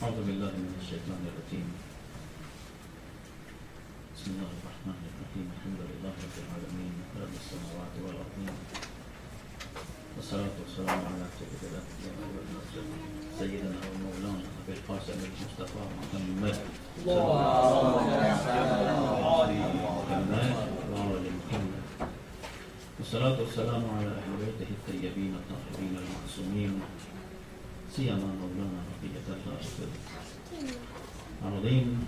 أعوذ بالله من الشيطان الرجيم. بسم الله الرحمن الرحيم. الحمد لله رب العالمين رب السماوات والأرضين، والصلاة والسلام على سيد الأنبياء والمرسلين سيدنا ومولانا أبي القاسم المصطفى محمد صلى الله عليه وسلم وآل محمد، والصلاة والسلام على أهل بيته الطيبين الطاهرين المعصومين، سيما مولانا بقية الله العظيم.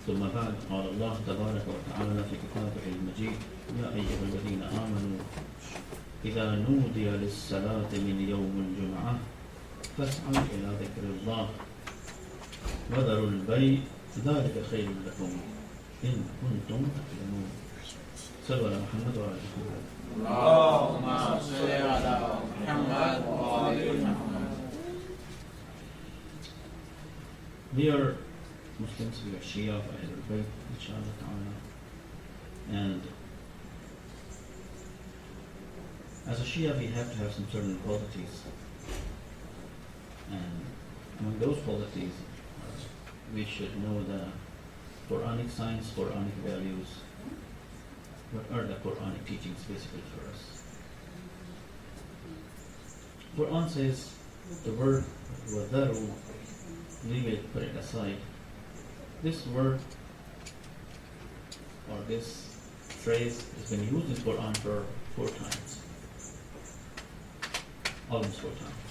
ثم بعد، قال الله تبارك وتعالى في كتابه المجيد: يا أيها الذين آمنوا إذا نودي للصلاة من يوم الجمعة فاسعوا إلى ذكر الله وذروا البيع ذلك خير لكم إن كنتم تعلمون. صلوا على محمد وعلى آل محمد. اللهم صل على محمد وآل محمد. We are Muslims, we are Shia of Ahlul Bayt, inshallah ta'ala. And as a Shia, we have to have some certain qualities. And among those qualities, we should know the Quranic science, Quranic values. What are the Quranic teachings basically for us? Quran says the word وَذَرُوا, leave it, put it aside. This word or this phrase has been used in Quran for 4 times. Almost 4 times.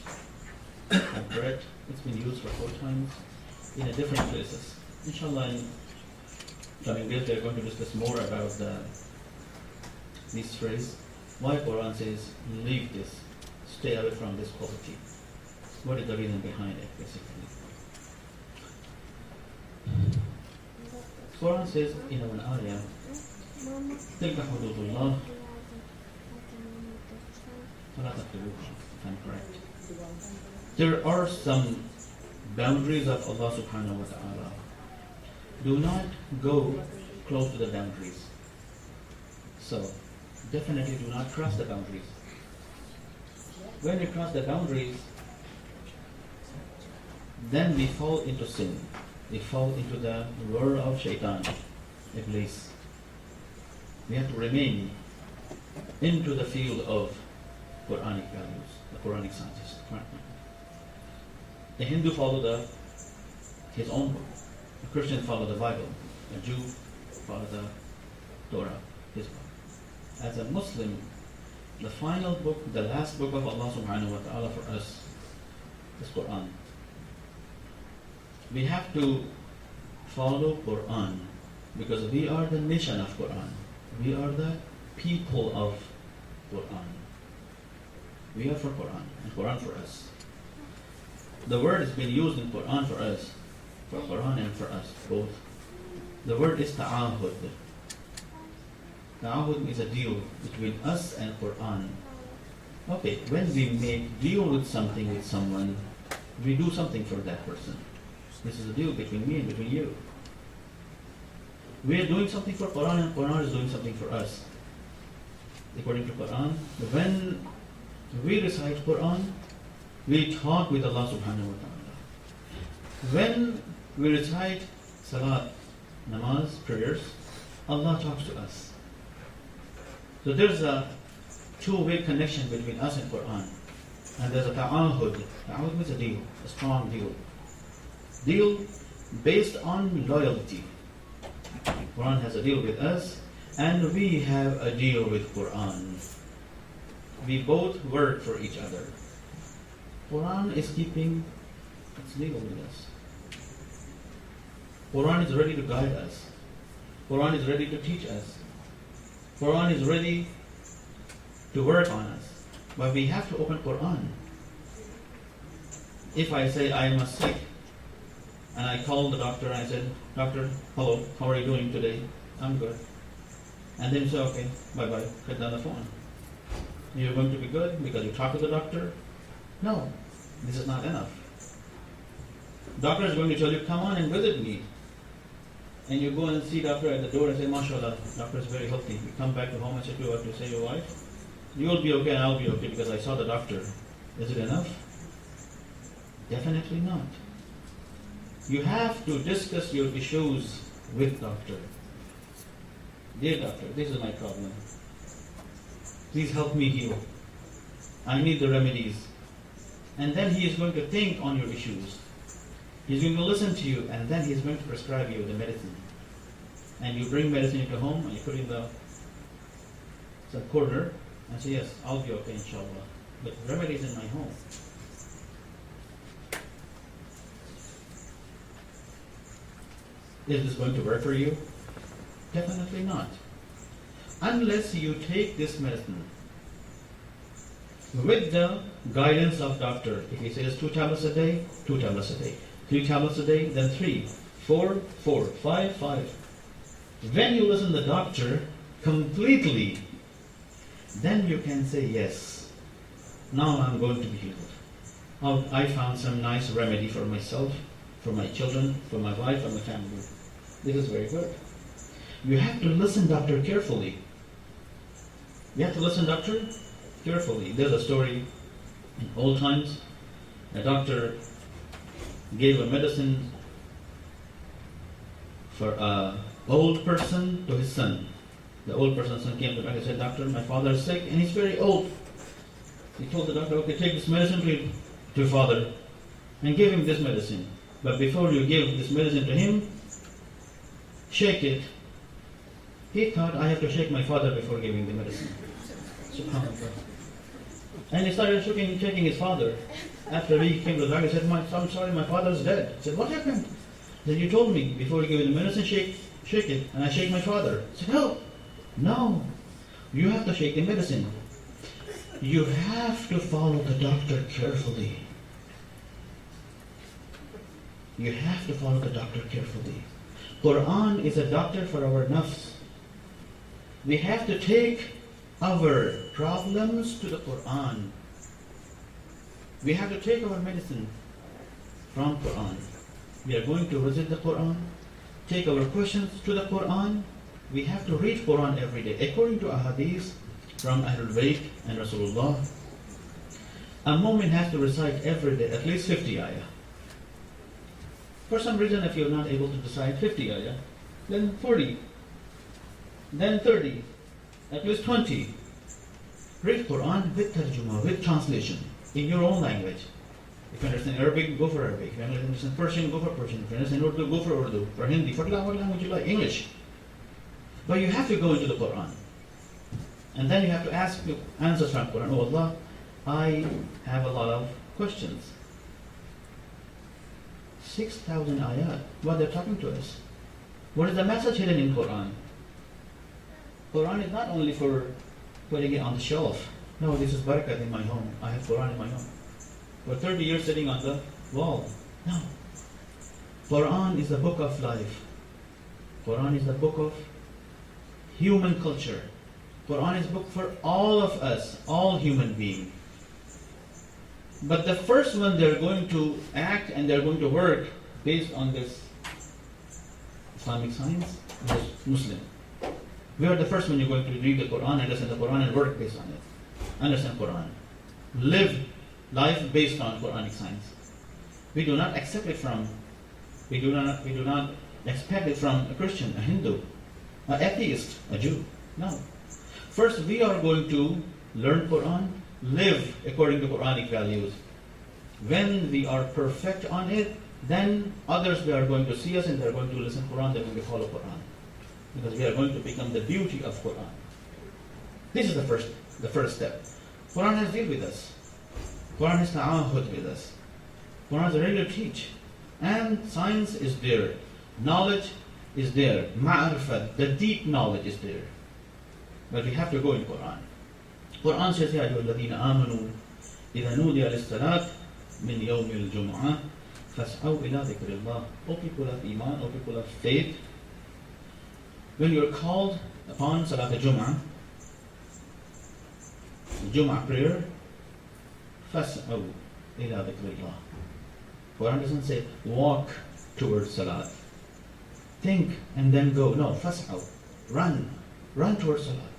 I'm correct? It's been used for 4 times in a different places. Inshallah, in coming days we are going to discuss more about this phrase. Why Quran says leave this, stay away from this quality. What is the reason behind it basically? Quran says in an ayah, تِلْكَ حُدُودُ اللَّهِ فَلَا تَقْرَبُوهَا, if I'm correct. There are some boundaries of Allah subhanahu wa ta'ala. Do not go close to the boundaries. So, definitely do not cross the boundaries. When we cross the boundaries, then we fall into sin. We fall into the world of shaitan, Iblis. We have to remain into the field of Quranic values, the Quranic sciences. The Hindu follow his own book. The Christian follow the Bible. The Jew follow the Torah, his book. As a Muslim, the final book, the last book of Allah subhanahu wa ta'ala for us is Quran. We have to follow Quran because we are the nation of Quran. We are the people of Quran. We are for Quran and Quran for us. The word has been used in Quran for us, for Quran and for us both. The word is ta'ahud. Ta'ahud is a deal between us and Quran. Okay, when we make deal with something with someone, we do something for that person. This is a deal between me and between you. We are doing something for Quran and Quran is doing something for us. According to Quran, when we recite Quran, we talk with Allah subhanahu wa ta'ala. When we recite salat, namaz, prayers, Allah talks to us. So there's a two-way connection between us and Quran. And there's a ta'ahud. Ta'ahud means a deal, a strong deal. Deal based on loyalty. Quran has a deal with us and we have a deal with Quran. We both work for each other. Quran is keeping its deal with us. Quran is ready to guide us. Quran is ready to teach us. Quran is ready to work on us. But we have to open Quran. If I say I am sick, and I called the doctor and I said, "Doctor, hello, how are you doing today?" "I'm good." And then you say, "Okay, bye-bye, cut down the phone." You're going to be good because you talk to the doctor? No, this is not enough. Doctor is going to tell you, "Come on and visit me." And you go and see doctor at the door and say, "MashaAllah, doctor is very healthy." You come back to home and say to what to say your wife, "You'll be okay and I'll be okay because I saw the doctor." Is it enough? Definitely not. You have to discuss your issues with doctor. Dear doctor, this is my problem. Please help me heal. I need the remedies. And then he is going to think on your issues. He's going to listen to you, and then he's going to prescribe you the medicine. And you bring medicine into home, and you put it in the corner, and say, yes, I'll be okay, inshallah. But the remedy is in my home. Is this going to work for you? Definitely not. Unless you take this medicine with the guidance of doctor. If he says 2 tablets a day, 2 tablets a day. 3 tablets a day, then 3, 4, 4, 5, 5. When you listen to the doctor completely, then you can say, yes, now I'm going to be healed. I found some nice remedy for myself, for my children, for my wife, for my family. This is very good. You have to listen, doctor, carefully. You have to listen, doctor, carefully. There's a story in old times. A doctor gave a medicine for an old person to his son. The old person's son came to the doctor and said, doctor, my father is sick and he's very old. He told the doctor, okay, take this medicine to your father and give him this medicine. But before you give this medicine to him, shake it. He thought, I have to shake my father before giving the medicine. SubhanAllah. And he started shaking his father. After he came to the doctor, he said, I'm sorry, my father's dead. He said, what happened? He said, you told me before you give the medicine, shake it. And I shake my father. He said, no, you have to shake the medicine. You have to follow the doctor carefully. You have to follow the doctor carefully. Quran is a doctor for our nafs. We have to take our problems to the Quran. We have to take our medicine from Quran. We are going to visit the Quran, take our questions to the Quran. We have to read Quran every day. According to a hadith from Ahlul Bayt and Rasulullah, a mu'min has to recite every day at least 50 ayah. For some reason, if you're not able to recite 50 ayah, then 40, then 30, at least 20. Read Quran with tarjuma, with translation, in your own language. If you understand Arabic, go for Arabic. If you understand Persian, go for Persian. If you understand Urdu, go for Urdu. For Hindi, for what language you like, English. But you have to go into the Quran. And then you have to ask the answers from Quran. Oh Allah, I have a lot of questions. 6,000 ayat, what they're talking to us. What is the message hidden in Quran? Quran is not only for putting it on the shelf. No, this is barakat in my home. I have Quran in my home. For 30 years sitting on the wall. No. Quran is the book of life. Quran is the book of human culture. Quran is a book for all of us, all human beings. But the first one, they're going to act and they're going to work based on this Islamic science, is Muslim. We are the first one you're going to read the Quran, understand the Quran, and work based on it. Understand Quran. Live life based on Quranic science. We do not accept it from, we do not expect it from a Christian, a Hindu, an atheist, a Jew. No. First, we are going to learn Quran, live according to Quranic values. When we are perfect on it, then others they are going to see us and they are going to listen to Quran, they are going to follow Quran. Because we are going to become the beauty of Quran. This is the first step. Quran has dealt with us. Quran has ta'ahud with us. Quran is ready to teach. And science is there. Knowledge is there. Ma'rifat, the deep knowledge is there. But we have to go in Quran. Quran says, Ya ayyuhalladhina amanu, idha nudiya lis-salat min yawmil jum'ah, fas'aw ila dhikrillah. O people of Iman, O people of faith, when you are called upon Salat al-Jum'ah, Jum'ah prayer, fas'aw ila dhikrillah. Quran doesn't say walk towards Salat. Think and then go. No, fas'aw. Run towards Salat.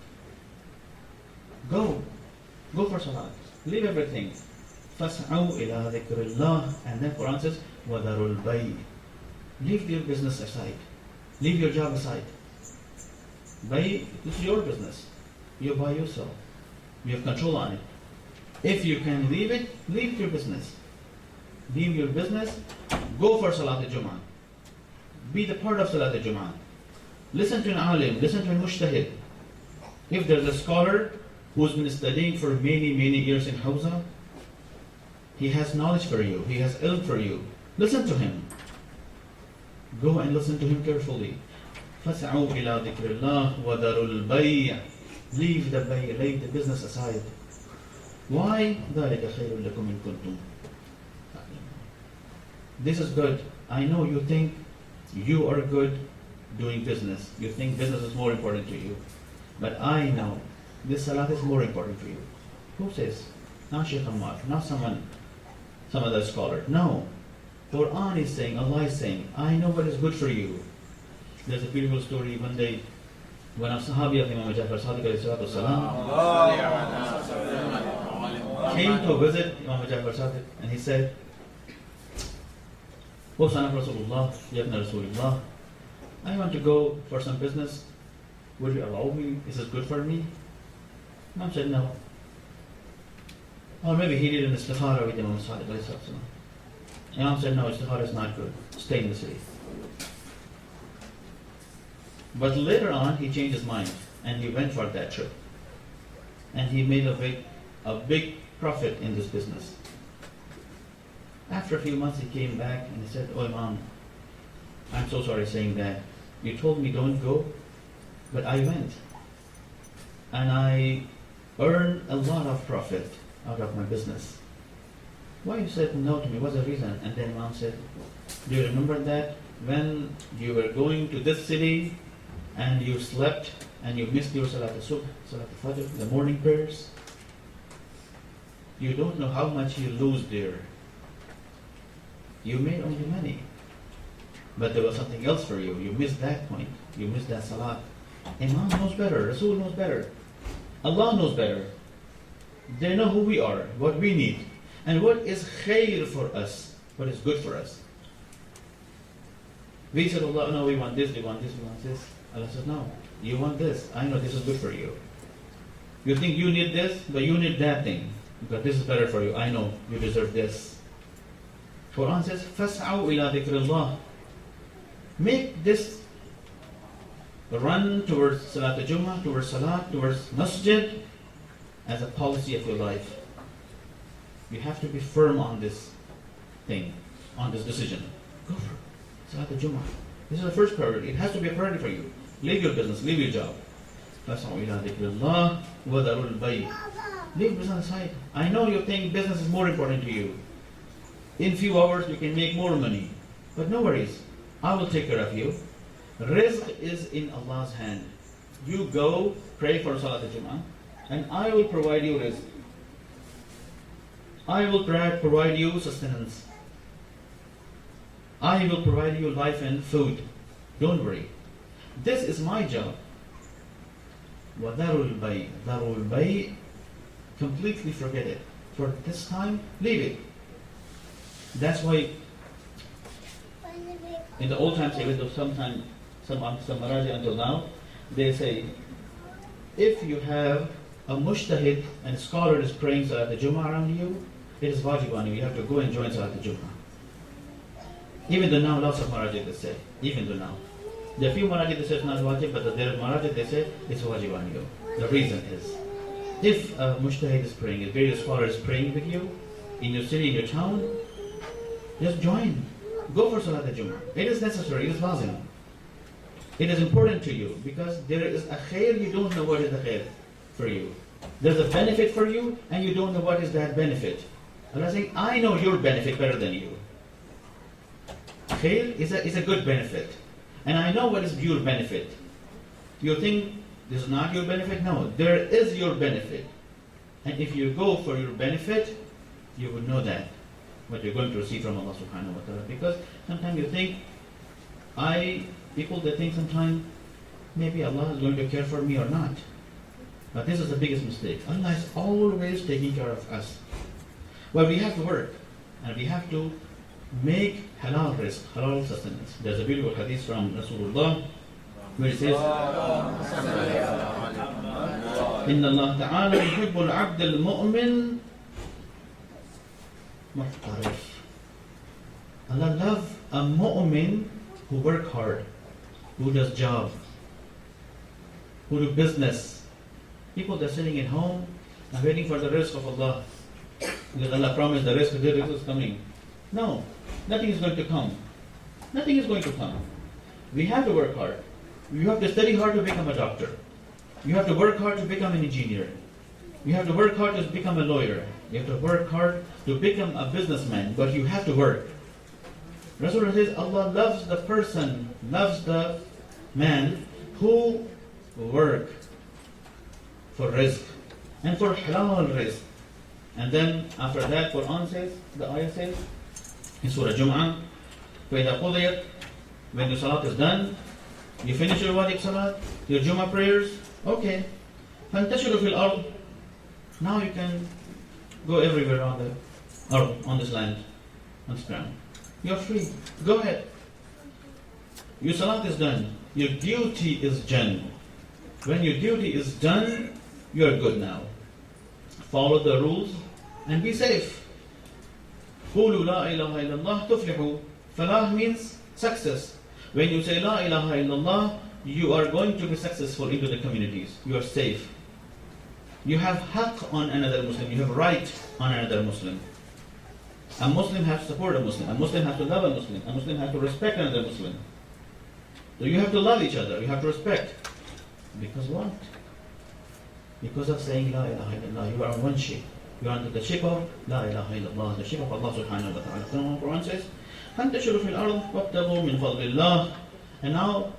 Go for Salat. Leave everything. فَاسْعَوْا إِلَىٰ ذِكْرِ اللَّهِ. And then Quran says, وَذَرُوا الْبَيْءَ. Leave your business aside. Leave your job aside. This is your business. You buy, you sell. You have control on it. If you can leave it, leave your business. Leave your business. Go for Salat al-Jum'ah. Be the part of Salat al-Jum'ah. Listen to an alim. Listen to a mujtahid. If there's a scholar who's been studying for many, many years in Hawza, he has knowledge for you. He has ilm for you. Listen to him. Go and listen to him carefully. فَاسْعَوْا إِلَىٰ ذِكْرِ اللَّهِ وَذَرُوا الْبَيْعَ. Leave the bay, leave the business aside. Why? ذَلِكَ خَيْرٌ لَكُمْ إِن كُنتُمْ. This is good. I know you think you are good doing business. You think business is more important to you. But I know this salat is more important for you. Who says? Not Shaykh Ammar, not some other scholar. No. Quran is saying, Allah is saying, I know what is good for you. There's a beautiful story. One day, when a Sahabi of Imam Najaf came to visit Imam Najaf, and he said, O son of Rasulullah, Yabna Rasulullah, I want to go for some business. Would you allow me? Is it good for me? Imam said no. Or maybe he did an istikhara with Imam Sadiq. Imam said no, istikhara is not good. Stay in the city. But later on, he changed his mind and he went for that trip. And he made a big profit in this business. After a few months, he came back and he said, Oh Imam, I'm so sorry saying that. You told me don't go, but I went. And I earned a lot of profit out of my business. Why you said no to me? What's the reason? And then Imam said, do you remember that when you were going to this city and you slept and you missed your Salat al-Subh, Salat al-Fajr, the morning prayers? You don't know how much you lose there. You made only money. But there was something else for you. You missed that point. You missed that Salat. Imam knows better. Rasul knows better. Allah knows better. They know who we are, what we need, and what is khair for us, what is good for us. We said, Allah, no, we want this, we want this, we want this. Allah says, no, you want this. I know this is good for you. You think you need this, but you need that thing, because this is better for you. I know you deserve this. Quran says, فَاسْعَوْا إِلَىٰ ذِكْرِ اللَّهِ. Make this run towards Salat al-Jum'ah, towards Salat, towards Masjid, as a policy of your life. You have to be firm on this thing, on this decision. Go for it. Salat al-Jum'ah. This is the first priority. It has to be a priority for you. Leave your business, leave your job. فَاسْعَوْا إِلَىٰ ذِكْرِ اللَّهِ وَذَرُوا الْبَيْعَ. Leave business aside. I know you think business is more important to you. In few hours you can make more money. But no worries. I will take care of you. Rizq is in Allah's hand. You go, pray for Salat al-Jum'ah, and I will provide you rizq. I will provide you sustenance. I will provide you life and food. Don't worry. This is my job. وَذَرُوا الْبَيْءَ. ذَرُوا الْبَيْءَ. Completely forget it. For this time, leave it. That's why in the old times, sometimes some Maraji until now, they say, if you have a mujtahid and scholar is praying Salat al-Jum'ah around you, it is wajib on you. You have to go and join Salat al-Jum'ah. Even though now lots of Maraji they say, even though now. There are few Maraji they say it's not wajib, but there are Maraji they say it's wajib on you. The reason is, if a mujtahid is praying, a various scholar is praying with you, in your city, in your town, just join. Go for Salat al-Jum'ah. It is necessary, it is lazim. It is important to you because there is a khair, you don't know what is the khair for you. There's a benefit for you and you don't know what is that benefit. Allah is saying, I know your benefit better than you. Khair is a good benefit. And I know what is your benefit. You think this is not your benefit? No, there is your benefit. And if you go for your benefit, you would know that, what you're going to receive from Allah subhanahu wa ta'ala. Because sometimes you think, people they think sometimes, maybe Allah is going to care for me or not. But this is the biggest mistake. Allah is always taking care of us. Well, we have to work, and we have to make halal rizq, halal sustenance. There's a beautiful hadith from Rasulullah where it says, إن الله تعالى يحب العبد المؤمن محترف. Allah loves a mu'min who work hard, who does job, who do business. People that are sitting at home and waiting for the rizq of Allah. Because Allah promised the rizq is coming. No, nothing is going to come. Nothing is going to come. We have to work hard. You have to study hard to become a doctor. You have to work hard to become an engineer. You have to work hard to become a lawyer. You have to work hard to become a businessman. But you have to work. Rasulullah says Allah loves the person, loves the man who work for rizq and for halal rizq. And then after that, Quran says, the ayah says in Surah Jum'ah, فَإِذَا قُضِيَتْ, when your salat is done, you finish your wajib salat, your Jum'ah prayers, okay. فَانْتَشِرُوا فِي الْأَرْضِ, now you can go everywhere on the earth, on this land, on this ground. You're free. Go ahead. Your salat is done. Your duty is done. When your duty is done, you're good now. Follow the rules and be safe. قُولُوا لَا إِلَهَ إِلَّا اللَّهِ تُفْلِحُوا. Falah means success. When you say La ilaha illallah, you are going to be successful into the communities. You are safe. You have haqq on another Muslim. You have right on another Muslim. A Muslim has to support a Muslim. A Muslim has to love a Muslim. A Muslim has to respect another Muslim. So you have to love each other. You have to respect. Because what? Because of saying La ilaha illallah. You are on one ship. You are under the ship of La ilaha illallah, the ship of Allah subhanahu wa ta'ala. The Quran says, فَانْتَشِرُوا فِي الْأَرْضِ وَابْتَغُوا مِنْ فَضْلِ اللَّهِ. And now,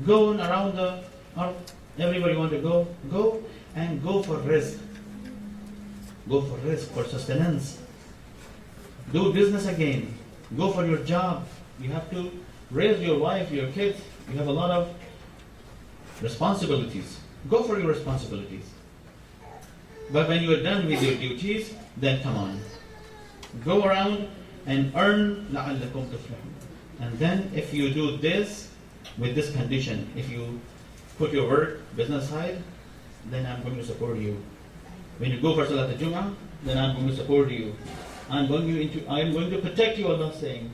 go around the earth. Everybody want to go? Go and go for rizq. Go for rizq, for sustenance. Do business again. Go for your job. You have to raise your wife, your kids. You have a lot of responsibilities. Go for your responsibilities. But when you are done with your duties, then come on. Go around and earn لَعَلَّكُمْ تُفْلِحُونَ. And then if you do this, with this condition, if you put your work, business side, then I'm going to support you. When you go for Salat al-Jum'ah, then I'm going to support you. I am going to protect you, Allah saying.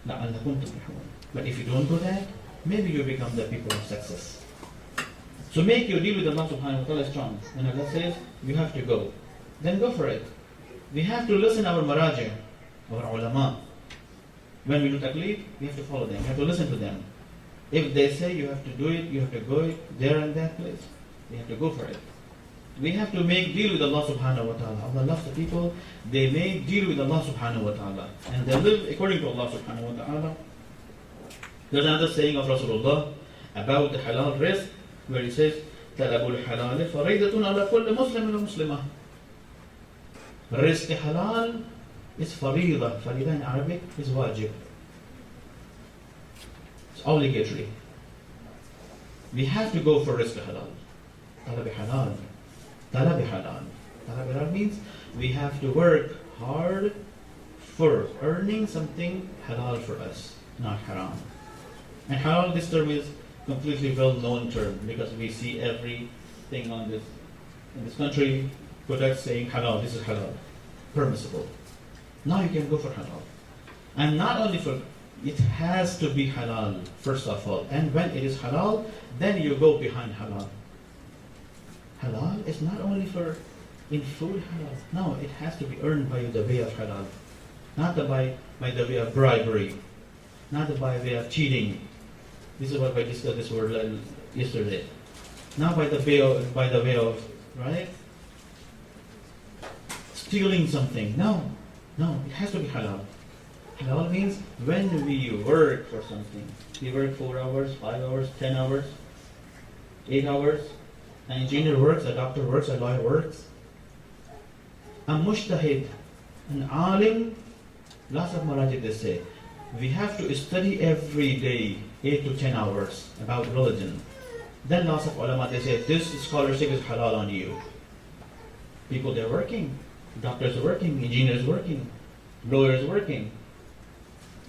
لَعَلَّكُمْ تُفْلِحُونَ. But if you don't do that, maybe you become the people of success. So make your deal with Allah subhanahu wa ta'ala strong. When Allah says, you have to go, then go for it. We have to listen our maraji, our ulama. When we do taqleed, we have to follow them. We have to listen to them. If they say you have to do it, you have to go there and that place. We have to go for it. We have to make deal with Allah subhanahu wa ta'ala. Allah loves the people. They make deal with Allah subhanahu wa ta'ala. And they live according to Allah subhanahu wa ta'ala. There's another saying of Rasulullah about the halal rizq, where he says, طَلَبُ الْحَلَالِ فَرِيدَةٌ عَلَى كُلِّ مُسْلِمٍ وَمُسْلِمَةٍ. Rizq halal is farida. Farida in Arabic is wajib. It's obligatory. We have to go for rizq halal. Talab halal. Talab halal. Talab halal means we have to work hard for earning something halal for us, not haram. And halal, this term is completely well-known term because we see everything on this in this country, products saying halal, this is halal, permissible. Now you can go for halal. And not only for, it has to be halal, first of all. And when it is halal, then you go behind halal. Halal is not only for in food halal. No, it has to be earned by the way of halal. Not by the way of bribery. Not by the way of cheating. This is what I discussed this word yesterday. Not by the way of, right? Stealing something. No, it has to be halal. Halal means when we work for something. We work 4 hours, 5 hours, 10 hours, 8 hours. An engineer works, a doctor works, a lawyer works. A mujtahid, an alim, lots of marajid they say, we have to study every day 8 to 10 hours about religion. Then lots of ulama they say this scholarship is halal on you. People they're working. Doctors are working, engineers are working, lawyers are working.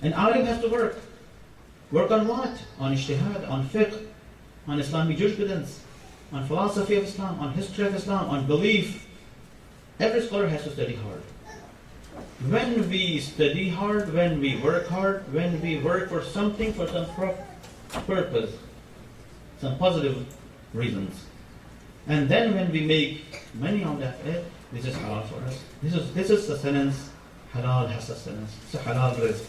And alim has to work. Work on what? On ijtihad, on fiqh, on Islamic jurisprudence, on philosophy of Islam, on history of Islam, on belief. Every scholar has to study hard. When we study hard, when we work hard, when we work for something, for some purpose, some positive reasons, and then when we make money on that, this is halal for us. This is sustenance. Halal has sustenance. It's a halal rizq.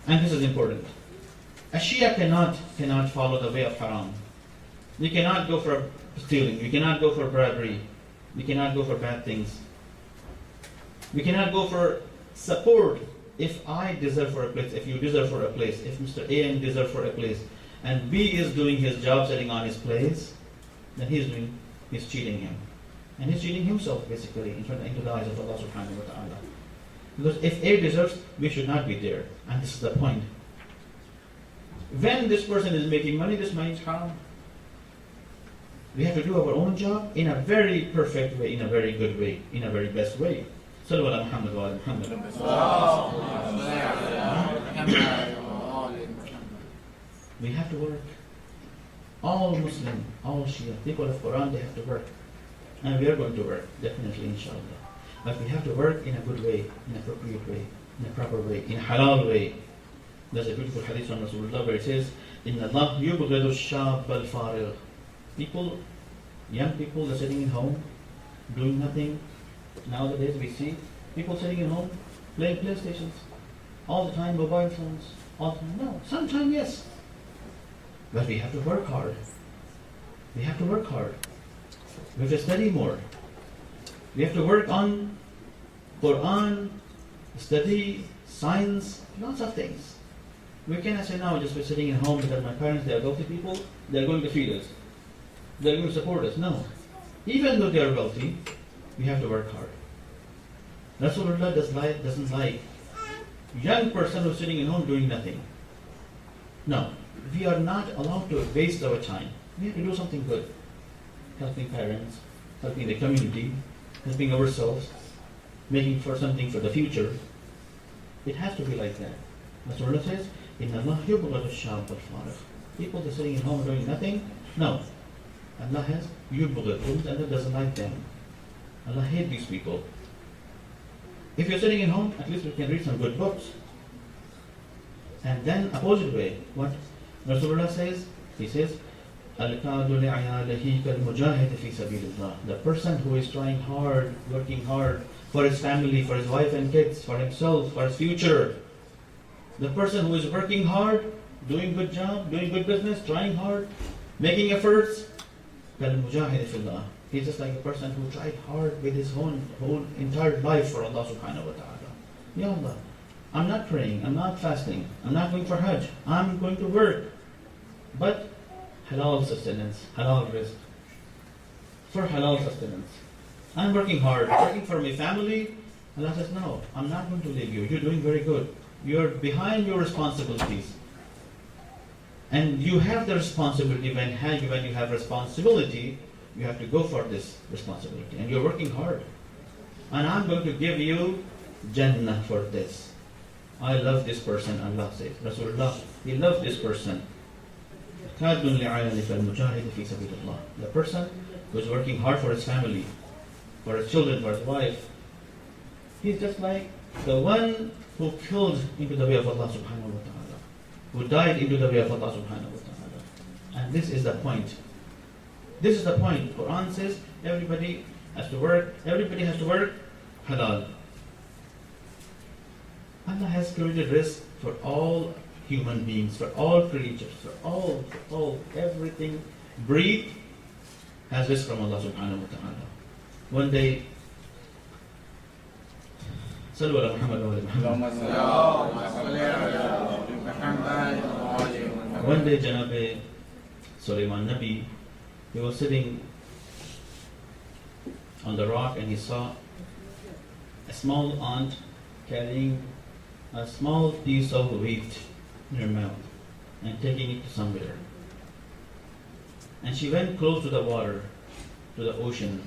And this is important. A Shia cannot follow the way of haram. We cannot go for stealing. We cannot go for bribery. We cannot go for bad things. We cannot go for support. If I deserve for a place, if you deserve for a place, if Mr. A deserves for a place, and B is doing his job sitting on his place, then he's cheating him. And he's cheating himself basically into the eyes of Allah subhanahu wa ta'ala. Because if A deserves, we should not be there. And this is the point. When this person is making money, this money is haram. We have to do our own job in a very perfect way, in a very good way, in a very best way. Sallu ala Muhammad wa ala Muhammad. We have to work. All Muslim, all Shia, people of Quran, they have to work. And we are going to work, definitely, inshallah. But we have to work in a good way, in an appropriate way, in a proper way, in a halal way. There's a beautiful hadith from Rasulullah where it says, Inna Allah yubghidu shab al-farigh. People, young people are sitting at home, doing nothing. Nowadays we see people sitting at home, playing PlayStations. All the time, mobile phones. All the time, no. Sometimes, yes. But we have to work hard. We have to work hard. We have to study more. We have to work on Quran, study, science, lots of things. We cannot say now just we're sitting at home because my parents, they are wealthy people, they're going to feed us. They're going to support us. No. Even though they are wealthy, we have to work hard. Rasulullah doesn't like young person who's sitting at home doing nothing. No. We are not allowed to waste our time. We have to do something good. Helping parents, helping the community, helping ourselves, making for something for the future. It has to be like that. Rasulullah says, Inna Allah yubghadu shab al-farigh. People that are sitting at home doing nothing, no. Allah has yubghad. Allah doesn't like them. Allah hates these people. If you're sitting at home, at least you can read some good books. And then opposite way, what Rasulullah says, he says, Al-Qadu li'ayalihi kal-mujahid fi sabilillah. The person who is trying hard, working hard for his family, for his wife and kids, for himself, for his future. The person who is working hard, doing good job, doing good business, trying hard, making efforts, kal-mujahid fillah. He's just like a person who tried hard with his whole entire life for Allah subhanahu wa ta'ala. Ya Allah, I'm not praying, I'm not fasting, I'm not going for Hajj, I'm going to work. But halal sustenance, halal rizq. For halal sustenance. I'm working hard, working for my family. Allah says, no, I'm not going to leave you. You're doing very good. You're behind your responsibilities. And you have the responsibility. When you have responsibility, you have to go for this responsibility. And you're working hard. And I'm going to give you Jannah for this. I love this person, Allah says. Rasulullah, he loved this person. The person who is working hard for his family, for his children, for his wife, he's just like the one who killed into the way of Allah subhanahu wa ta'ala, who died into the way of Allah subhanahu wa ta'ala. And this is the point. This is the point. Quran says everybody has to work, halal. Allah has created rizq for all human beings, for all creatures, for all, everything breathe has rizq from Allah subhanahu wa ta'ala. One day, Sallu ala Muhammad wa ala Muhammad. One day, Janab Sulaiman Nabi, he was sitting on the rock and he saw a small ant carrying a small piece of wheat in her mouth and taking it to somewhere. And she went close to the water, to the ocean,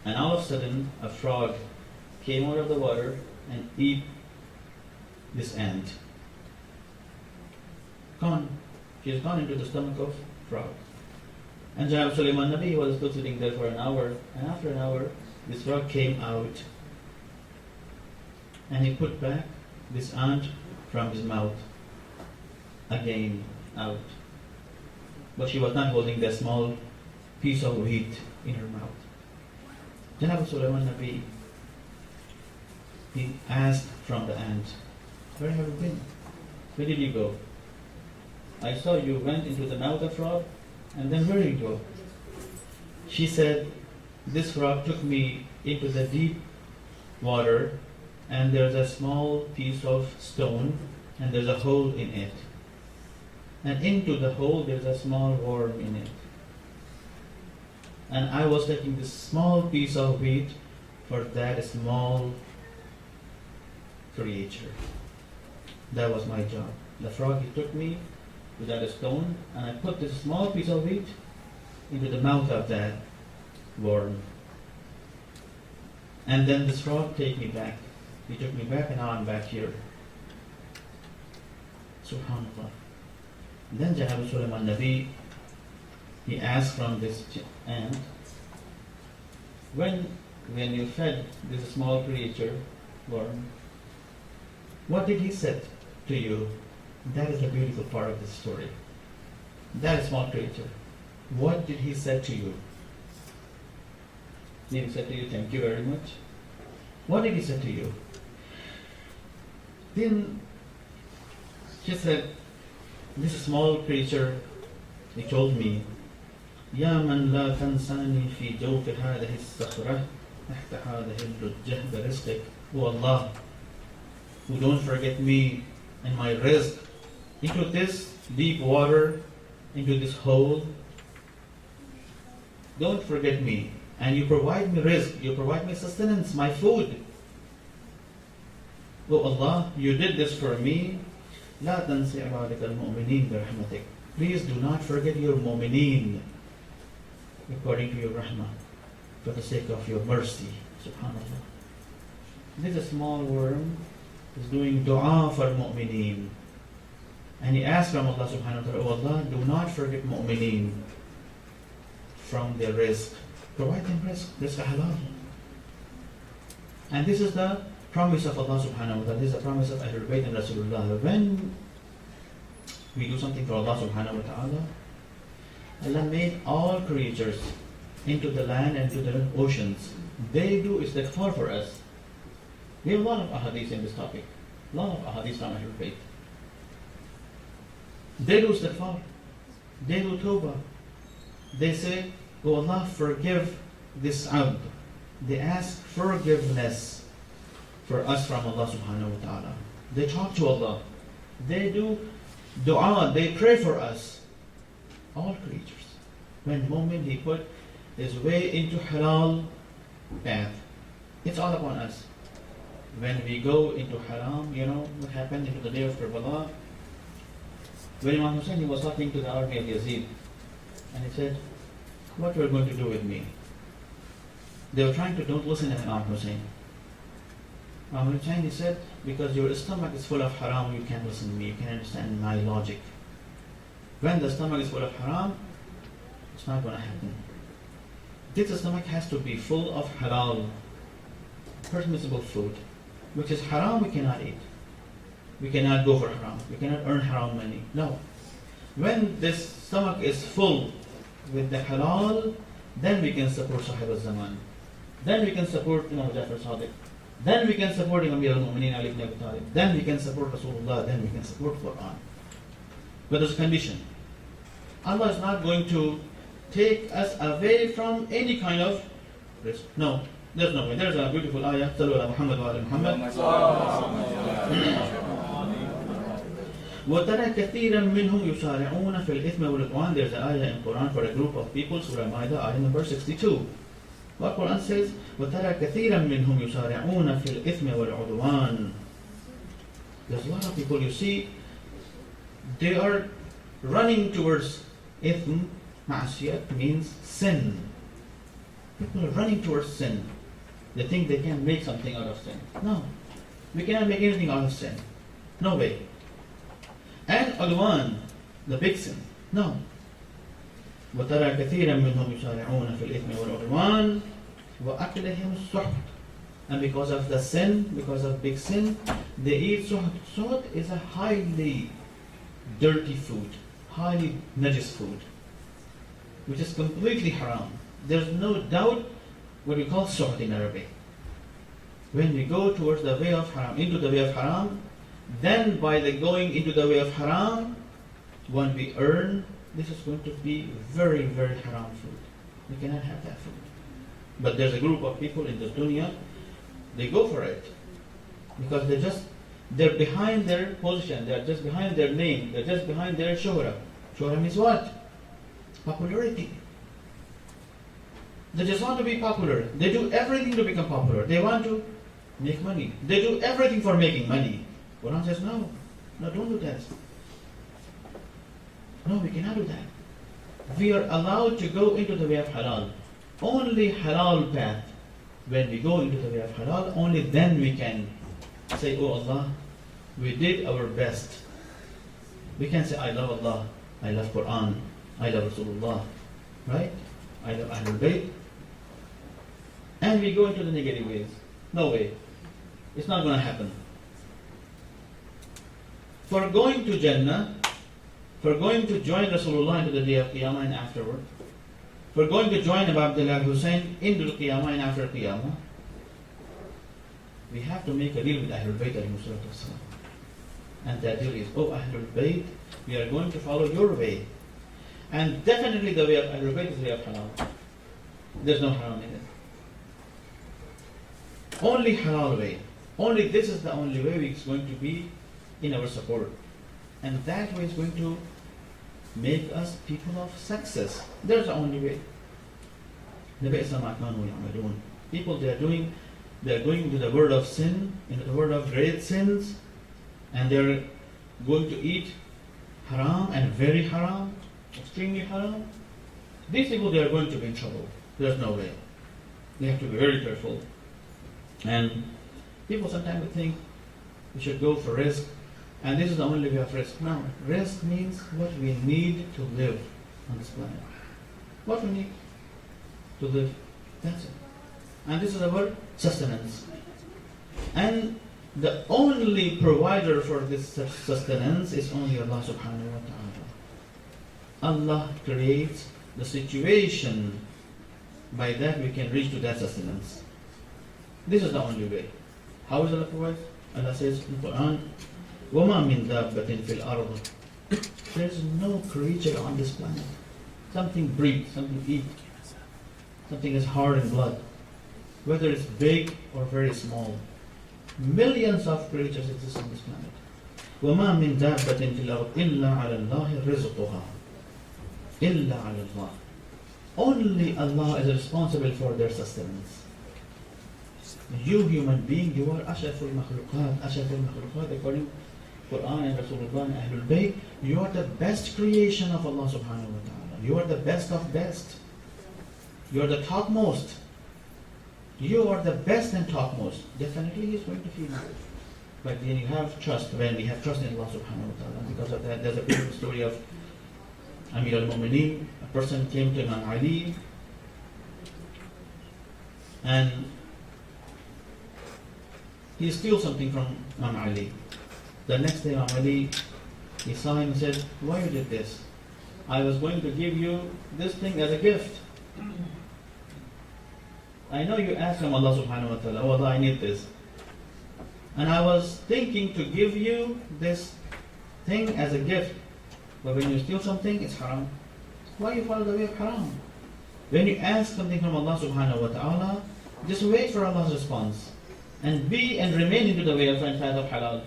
and all of a sudden a frog came out of the water and eat this ant. Gone. She has gone into the stomach of frog. And Janab Sulaiman Nabi was still sitting there for an hour, and after an hour, this frog came out and he put back this ant from his mouth again out. But she was not holding that small piece of wheat in her mouth. Janab Sulaiman Nabi, he asked from the ant, "Where have you been? Where did you go? I saw you went into the mouth of frog, and then where did you go?" She said, "This frog took me into the deep water, and there's a small piece of stone, and there's a hole in it. And into the hole there's a small worm in it. And I was taking this small piece of wheat for that small creature. That was my job. The frog, he took me with that stone, and I put this small piece of wheat into the mouth of that worm. And then this frog take me back. He took me back, and now I'm back here." Subhanallah. Then Janab Sulaiman Nabi, he asked from this ant, when you fed this small creature, worm, what did he say to you? That is the beautiful part of this story. That small creature, what did he say to you? Did he say to you, "Thank you very much"? What did he say to you? Then she said, this small creature, he told me, "Ya man la tansani fi jawf hadhihi as-sakhra tahta hadhihi al-lujjah bi rizqik." Oh Allah, who don't forget me and my rizq into this deep water, into this hole. Don't forget me, and you provide me rizq, you provide me sustenance, my food. Oh Allah, you did this for me. لا تنسي عبادك المؤمنين برحمتك. Please do not forget your mu'mineen according to your rahmah, for the sake of your mercy. Subhanallah. This small worm is doing dua for mu'mineen. And he asked from Allah subhanahu wa ta'ala, "Oh Allah, do not forget mu'mineen from their rizq. Provide them rizq halal." And this is the promise of Allah subhanahu wa ta'ala. This is the promise of Ahlul Bayt and Rasulullah. When we do something for Allah subhanahu wa ta'ala, Allah made all creatures into the land and to the oceans. They do istighfar for us. We have a lot of ahadith in this topic. A lot of ahadith from Ahlul Bayt. They do istighfar. They do tawbah. They say, "Oh Allah, forgive this abd." They ask forgiveness for us from Allah subhanahu wa ta'ala. They talk to Allah. They do dua. They pray for us. All creatures. When the moment he put his way into halal path, it's all upon us. When we go into haram, you know what happened into the day of Karbala? When Imam Hussein, he was talking to the army of Yazid, and he said, "What you are going to do with me?" They were trying to don't listen to Imam Hussein. Imam Hussein, he said, "Because your stomach is full of haram, you can't listen to me, you can't understand my logic. When the stomach is full of haram, it's not going to happen. This stomach has to be full of halal, permissible food, which is haram we cannot eat. We cannot go for haram. We cannot earn haram money. No. When this stomach is full with the halal, then we can support Sahib al-Zaman. Then we can support Imam Jafar Sadiq. Then we can support Imam al-Mu'mineen Ali ibn Abi Talib. Then we can support Rasulullah. Then we can support Quran. But there's a condition. Allah is not going to take us away from any kind of risk. No, there's no way. There's a beautiful ayah. Sallu ala Muhammad wa ala Muhammad. وَتَرَى كَثِيرًا مِّنْهُمْ يُسَارِعُونَ فِي الْإِثْمِ وَالْعُدْوَانِ. There's an ayah in Quran for a group of people, Surah Ma'idah, ayah number 62. What Quran says? وَتَرَى كَثِيرًا مِّنْهُمْ يُسَارِعُونَ فِي الْإِثْمِ وَالْعُدْوَانِ. There's a lot of people, you see, they are running towards ithm. Ma'asiyat means sin. People are running towards sin. They think they can make something out of sin. No. We cannot make anything out of sin. No way. And udwan, the big sin. No. وَتَرَى كَثِيرًا مِّنْهُمْ يُسَارِعُونَ فِي الْإِثْمِ وَالْعُدْوَانِ وَأَكْلِهِمُ السُّحْتِ. And because of the sin, because of big sin, they eat suht. Suht is a highly dirty food, highly najis food, which is completely haram. There's no doubt what we call suht in Arabic. When we go towards the way of haram, into the way of haram, then by the going into the way of haram, when we earn, this is going to be very, very haram food. We cannot have that food. But there's a group of people in the dunya, they go for it. Because they're behind their position, they're just behind their name, they're just behind their shuhra. Shuhra means what? Popularity. They just want to be popular. They do everything to become popular. They want to make money. They do everything for making money. Quran says no. No, don't do that. No, we cannot do that. We are allowed to go into the way of halal. Only halal path. When we go into the way of halal, only then we can say, oh Allah, we did our best. We can say, I love Allah, I love Quran, I love Rasulullah, right? I love Ahlul Bayt. And we go into the negative ways. No way. It's not going to happen. For going to Jannah, for going to join Rasulullah into the day of Qiyamah and afterward, for going to join Abu Abdullah Hussein into the Qiyamah and after Qiyamah, we have to make a deal with Ahlul Bayt alayhi salatu wassalam. And that deal is, oh Ahlul Bayt, we are going to follow your way. And definitely the way of Ahlul Bayt is the way of halal. There's no haram in it. Only halal way. Only this is the only way it's going to be in our support. And that way is going to make us people of success. There's the only way. People they are going into the world of sin, into the world of great sins, and they're going to eat haram and very haram, extremely haram. These people they are going to be in trouble. There's no way. They have to be very careful. And people sometimes think we should go for risk, and this is the only way of risk. No, risk means what we need to live on this planet. What we need to live, that's it. And this is our sustenance. And the only provider for this sustenance is only Allah subhanahu wa ta'ala. Allah creates the situation, by that we can reach to that sustenance. This is the only way. How is Allah provide? Allah says in the Quran, وَمَا مِن دَابَّةٍ فِي الْأَرْضِ. There is no creature on this planet. Something breathes, something eats, something is hard in blood. Whether it's big or very small. Millions of creatures exist on this planet. وَمَا مِن دَابَّةٍ فِي الْأَرْضِ إِلَّا عَلَى اللَّهِ رِزْقُهَا. إِلَّا عَلَى اللَّهِ. Only Allah is responsible for their sustenance. You human being, you are ashraful makhluqat, according to Quran and Rasulullah and Ahlul Bayt, you are the best creation of Allah subhanahu wa ta'ala. You are the best of best. You are the topmost. You are the best and topmost. Definitely He is going to feed you. But then you have trust, when we have trust in Allah subhanahu wa ta'ala. Because of that, there's a beautiful story of Amir al-Mu'mineen. A person came to Imam Ali and he stole something from Imam Ali. The next day Imam Ali, he saw him and said, why you did this? I was going to give you this thing as a gift. I know you asked from Allah subhanahu wa ta'ala, oh Allah, I need this. And I was thinking to give you this thing as a gift. But when you steal something, it's haram. Why you follow the way of haram? When you ask something from Allah subhanahu wa ta'ala, just wait for Allah's response. And be and remain into the way of and path of halal.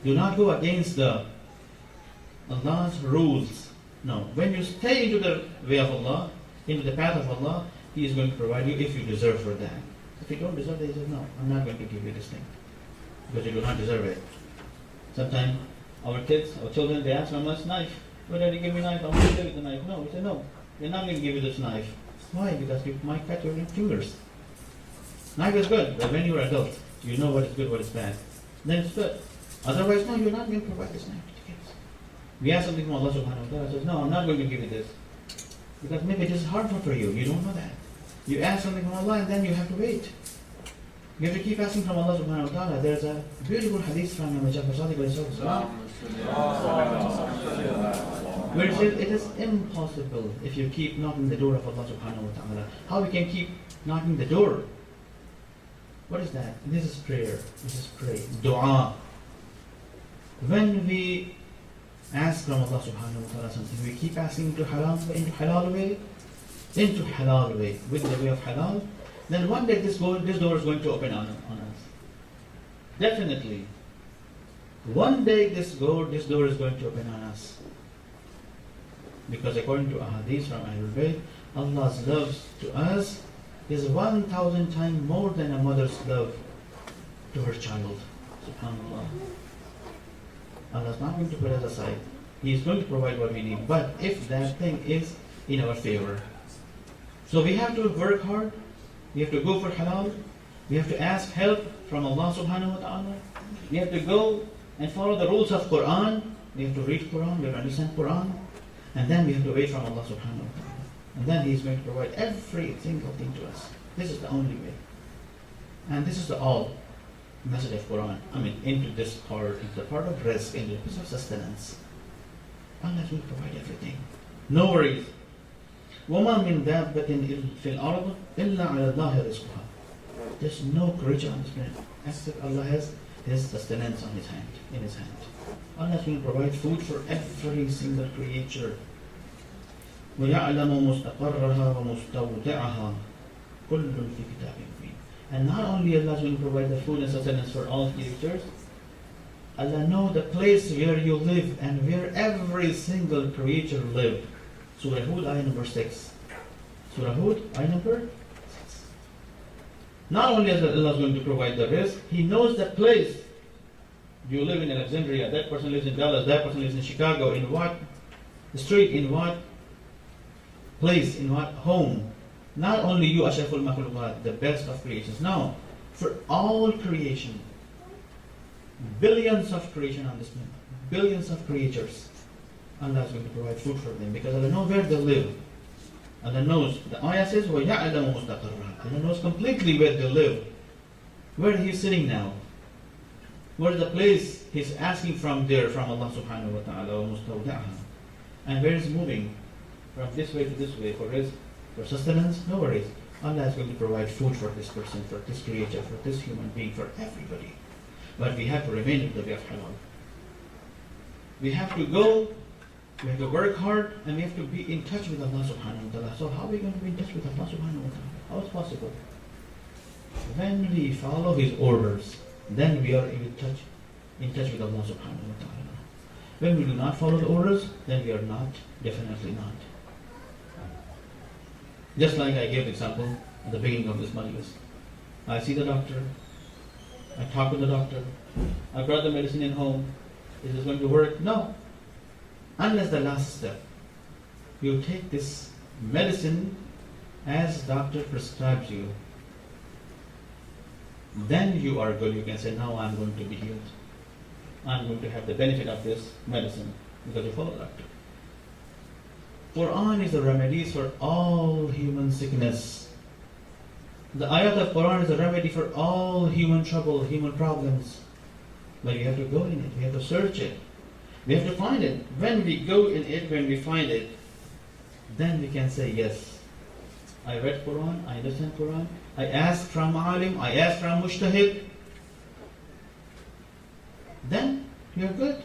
Do not go against Allah's rules. No. When you stay into the way of Allah, into the path of Allah, He is going to provide you if you deserve for that. If you don't deserve it, He says, no, I'm not going to give you this thing. Because you do not deserve it. Sometimes our kids, our children, they ask from us, knife. Why did you give me a knife? I want to play with the knife. No, we say, no, we're not going to give you this knife. Why? Because you might cut your fingers. Knife is good, but when you're adult, you know what is good, what is bad. Then it's good. Otherwise, no, you're not going to provide this knife to the kids. We ask something from Allah subhanahu wa ta'ala, says, no, I'm not going to give you this. Because maybe this is harmful for you. You don't know that. You ask something from Allah and then you have to wait. You have to keep asking from Allah subhanahu wa ta'ala. There's a beautiful hadith from Najaf where it says it is impossible if you keep knocking the door of Allah subhanahu wa ta'ala. How we can keep knocking the door? What is that? This is prayer. This is pray. Dua. When we ask from Allah subhanahu wa ta'ala something, we keep asking into halal way, with the way of halal, then one day this door is going to open on us. Definitely. One day this door is going to open on us. Because according to ahadith from Ahlul Bayt, Allah's love to us is 1,000 times more than a mother's love to her child. SubhanAllah. Allah is not going to put us aside. He is going to provide what we need. But if that thing is in our favor. So we have to work hard. We have to go for halal. We have to ask help from Allah subhanahu wa ta'ala. We have to go and follow the rules of Quran. We have to read Quran. We have to understand Quran. And then we have to wait from Allah subhanahu wa ta'ala. And then He is going to provide every single thing to us. This is the only way. And this is the all message of Quran. Into this part, into the part of rizq, into the part of sustenance. Allah will provide everything. No worries. وَمَا مِن دَابَّةٍ فِي الْأَرْضِ إِلَّا عَلَى اللَّهِ رِزْقُهَا. There's no creature on this planet except Allah has His sustenance on His hand, in His hand. Allah will provide food for every single creature. وَيَعْلَمُ مُسْتَقَرَّهَا وَمُسْتَوْدِعَهَا كُلٌّ فِي كِتَابٍ مُبِينٍ. And not only Allah will provide the food and sustenance for all creatures, Allah knows the place where you live and where every single creature lives. Surah Hud, ayah number 6. Surah Hud, ayah number 6. Not only is Allah going to provide the rizq, He knows the place. You live in Alexandria, that person lives in Dallas, that person lives in Chicago, in what street, in what place, in what home. Not only you, Ashraful Makhluqat, the best of creations. No, for all creation, billions of creation on this planet, billions of creatures, Allah is going to provide food for them because Allah knows where they live. Allah knows. The ayah says, وَيَعْلَمُ مُسْتَقَرَّهَا. Allah knows completely where they live. Where He is sitting now. Where is the place He's asking from there, from Allah subhanahu wa ta'ala, وَمُسْتَوْدَعَهَا. And where is He moving? From this way to this way, for rizq, for sustenance, no worries. Allah is going to provide food for this person, for this creature, for this human being, for everybody. But we have to remain in the way of halal. We have to go, we have to work hard, and we have to be in touch with Allah subhanahu wa ta'ala. So how are we going to be in touch with Allah subhanahu wa ta'ala? How is it possible? When we follow His orders, then we are in touch with Allah subhanahu wa ta'ala. When we do not follow the orders, then we are not, definitely not. Just like I gave the example at the beginning of this majlis. I see the doctor, I talk with the doctor, I brought the medicine in home. Is this going to work? No. Unless the last step. You take this medicine as doctor prescribes you. Then you are good. You can say, now I'm going to be healed. I'm going to have the benefit of this medicine because you follow the doctor. Quran is the remedies for all human sickness. The ayat of Quran is a remedy for all human trouble, human problems. But we have to go in it, we have to search it, we have to find it. When we go in it, when we find it, then we can say, yes, I read Quran, I understand Quran, I ask from alim, I ask from mujtahid. Then you are good.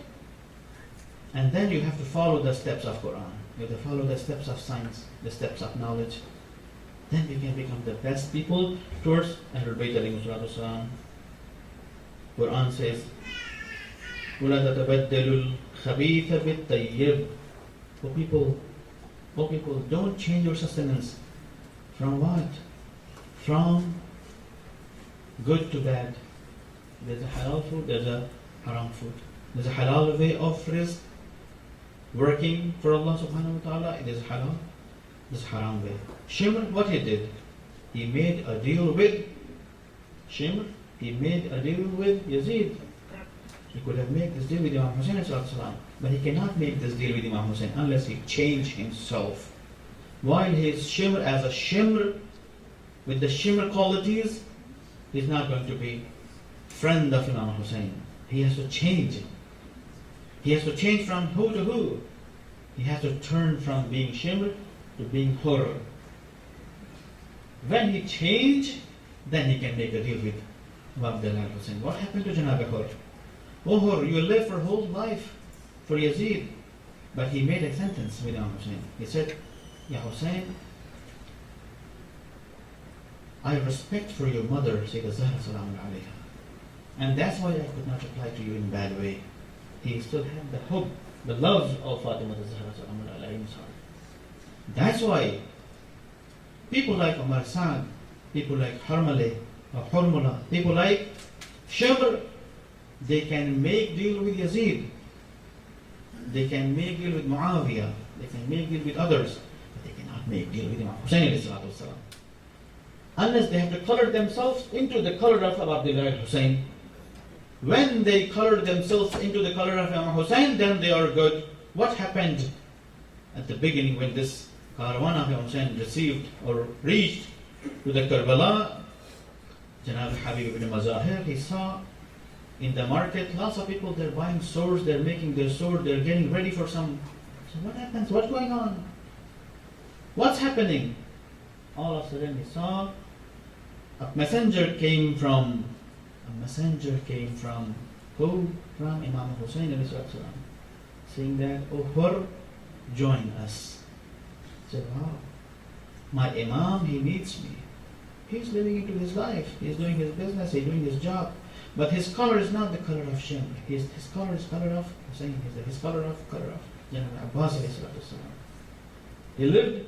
And then you have to follow the steps of Quran. You have to follow the steps of science, the steps of knowledge. Then we can become the best people towards Ahlul Bayt alayhi salatu wasalam. Quran says, وَلَا تَتَبَدَّلُوا الْخَبِيثَ بِالطَّيِّبِ. Oh people, don't change your sustenance. From what? From good to bad. There's a halal food, there's a haram food. There's a halal way of rizq, working for Allah subhanahu wa ta'ala. It is halal. This haram way. Shimr, what he did? He made a deal with Shimr, he made a deal with Yazid. He could have made this deal with Imam Hussein, but he cannot make this deal with Imam Hussein unless he change himself. While he is Shimr as a Shimr, with the Shimr qualities, he's not going to be friend of Imam Hussein. He has to change. He has to change from who to who. He has to turn from being Shimr to being Hur. When he change, then he can make a deal with Abdullah Hussein. What happened to Janab Hur? Oh Hur, you lived for whole life for Yazid. But he made a sentence with Imam Hussein. He said, Ya Hussein, I respect for your mother, Sayyidah Zahra Salaam alayha. And that's why I could not reply to you in a bad way. He still had the hope, the love of Fatima Zahra Salaam alayha in his heart. That's why people like Umar Sa'd, people like Harmale or Hurmula, people like Shimr, they can make deal with Yazid. They can make deal with Muawiyah. They can make deal with others. But they cannot make deal with Imam Hussein alayhi salatu wasalam. Unless they have to color themselves into the color of Abdullah Hussein. When they color themselves into the color of Imam Hussein, then they are good. What happened at the beginning when this caravan of Imam Hussein received or reached to the Karbala? Janab Habib ibn Mazahir, he saw in the market lots of people, they're buying swords, they're making their sword, they're getting ready for some. So what happens? What's going on? What's happening? All of a sudden he saw a messenger came from who? From Imam Hussein alayhi salam, saying that, oh Hur, join us. He said, wow, my Imam, he needs me. He's living into his life. He's doing his business. He's doing his job. But his color is not the color of Shimr. His color is color of Hussein. His color of Janab Abbas alayhi salatu wasalam. He lived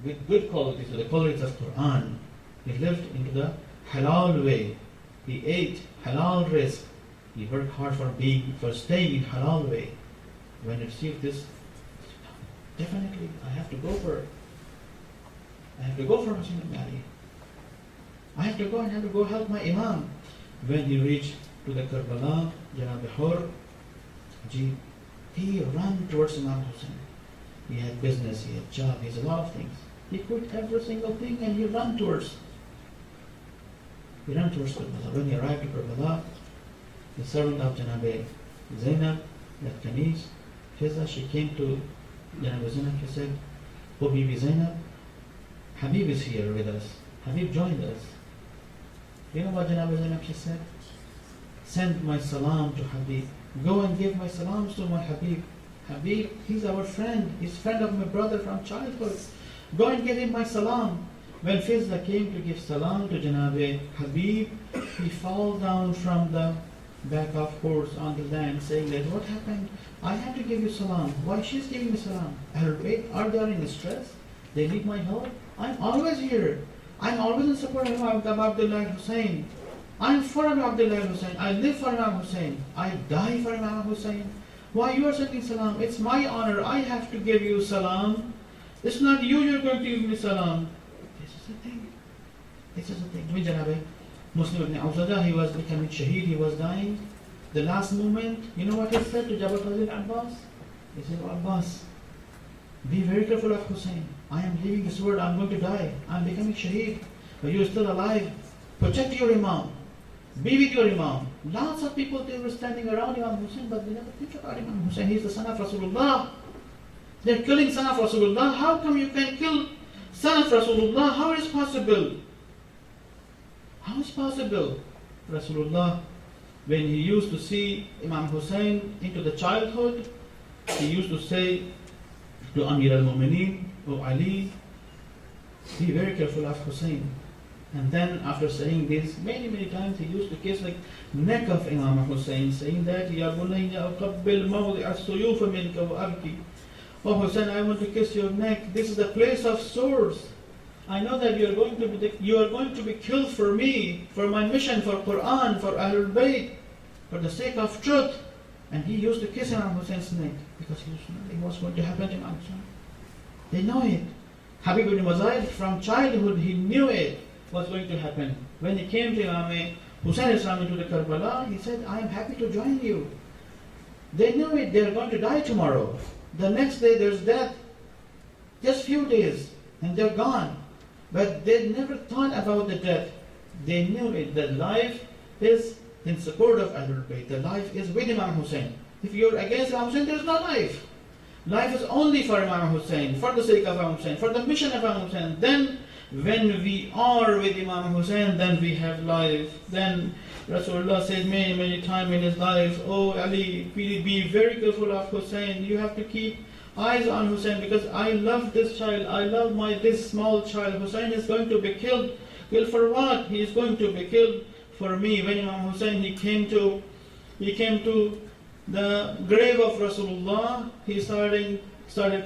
with good qualities, with the qualities of Quran. He lived into the halal way. He ate halal rizq. He worked hard for staying in halal way. When he received this, definitely I have to go for it. I have to go for Hussein ibn Ali. I have to go help my Imam. When he reached to the Karbala, Janab Hur, he ran towards Imam Hussein. He had business, he had job, he had a lot of things. He quit every single thing and he ran towards Karbala. When he arrived to Karbala, the servant of Janab Zainab, that Kanis, Fiza, she came to Janab Zainab, she said, oh Bibi Zainab, Habib is here with us. Habib joined us. You know what Janab Zainab, she said? Send my salam to Habib. Go and give my salams to my Habib. Habib, he's our friend. He's friend of my brother from childhood. Go and give him my salam. When Fizza came to give salam to Janab Habib, he fell down from the back of horse on the land saying that, what happened? I have to give you salam. Why she's giving me salam? Are they in distress? They need my help? I'm always here. I'm always in support of Abdullah Hussein. I'm for Abdullah Hussein. I live for Imam Hussein. I die for Imam Hussein. Why you are sending salam? It's my honor. I have to give you salam. It's not you're going to give me salam. This is the thing. When Janabi Muslim ibn Awzadah, he was becoming shaheed, he was dying. The last moment, you know what he said to Jabal Hazrat Abbas? He said, oh Abbas, be very careful of Hussein. I am leaving this world, I'm going to die. I'm becoming shaheed. But you're still alive. Protect your Imam. Be with your Imam. Lots of people, they were standing around Imam Hussein, but they never think about Imam Hussein. He's the son of Rasulullah. They're killing son of Rasulullah. How come you can kill son of Rasulullah? How is possible? How is possible? Rasulullah, when he used to see Imam Hussein into the childhood, he used to say to Amir al-Mu'mineen, O Ali, be very careful of Hussein. And then after saying this many times, he used to kiss like neck of Imam Hussein, saying that, Ya bunayya uqabbil mawdi' as-suyuf minka wa abki. Oh Hussein, I want to kiss your neck. This is the place of swords. I know that you are going to be killed for me, for my mission, for Quran, for Ahlul Bayt, for the sake of truth. And he used to kiss Imam Hussein's neck because he knew what's going to happen to Imam Hussein. They know it. Habib ibn Mazahir, from childhood, he knew it was going to happen When he came to Imam Hussein Islam into the Karbala, he said, I am happy to join you. They knew it, they are going to die tomorrow. The next day there's death. Just few days and they're gone. But they never thought about the death. They knew it, that life is in support of Ahlul Bayt. The life is with Imam Hussein. If you're against Imam Hussein, there's no life. Life is only for Imam Hussein, for the sake of Imam Hussein, for the mission of Imam Hussein. Then, when we are with Imam Hussein, then we have life. Then Rasulullah says many times in his life, oh Ali, be very careful of Hussein. You have to keep eyes on Hussein because I love this child. I love this small child. Hussein is going to be killed. Killed for what? He is going to be killed for me. When Imam Hussein he came to the grave of Rasulullah, he started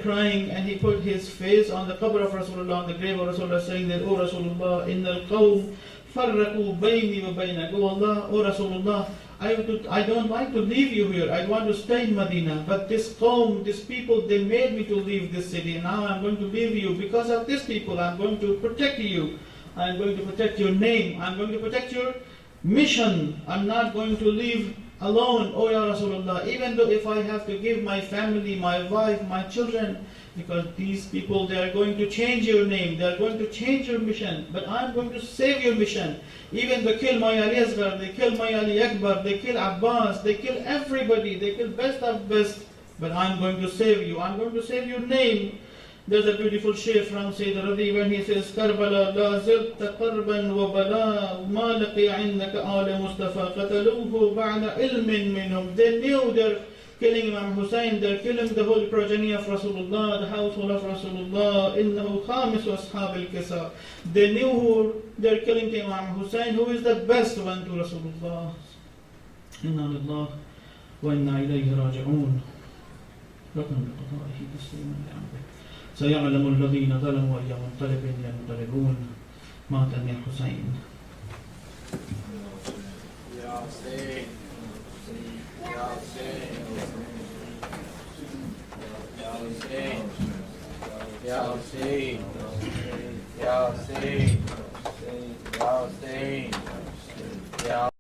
crying and he put his face on the qabr of Rasulullah, on the grave of Rasulullah, saying that, oh Rasulullah, innal qawm farraqu bayni wa baynak. Oh Allah, oh Rasulullah, I don't like to leave you here. I want to stay in Medina. But this qawm, these people, they made me to leave this city. Now I'm going to leave you. Because of these people, I'm going to protect you. I'm going to protect your name. I'm going to protect your mission. I'm not going to leave alone, oh Ya Rasulullah, even though if I have to give my family, my wife, my children, because these people, they are going to change your name, they are going to change your mission, but I'm going to save your mission. Even they kill my Ali Asghar, they kill my Ali Akbar, they kill Abbas, they kill everybody, they kill best of best, but I'm going to save you, I'm going to save your name. There's a beautiful shaykh from Sayyid Radi when he says, Karbala la zilta qarban wa bala ma laqi indaka ala Mustafa qataluhu ba'da ilmin minhum. They knew they're killing Imam Hussein, they're killing the whole progeny of Rasulullah, the household of Rasulullah, innahu khamisu ashab al-kisa. They knew who they're killing to Imam Hussein, who is the best one to Rasulullah. Inna lillah wa inna ilayhi raji'un. Rakam biqada'ihi tasliman li'amri. سيعلم الذين ظلموا أي منقلب ينقلبون مات من حسين. Ya Hussein, Ya Hussein, Ya Hussein, Ya Hussein, Ya Hussein, Ya Hussein, Ya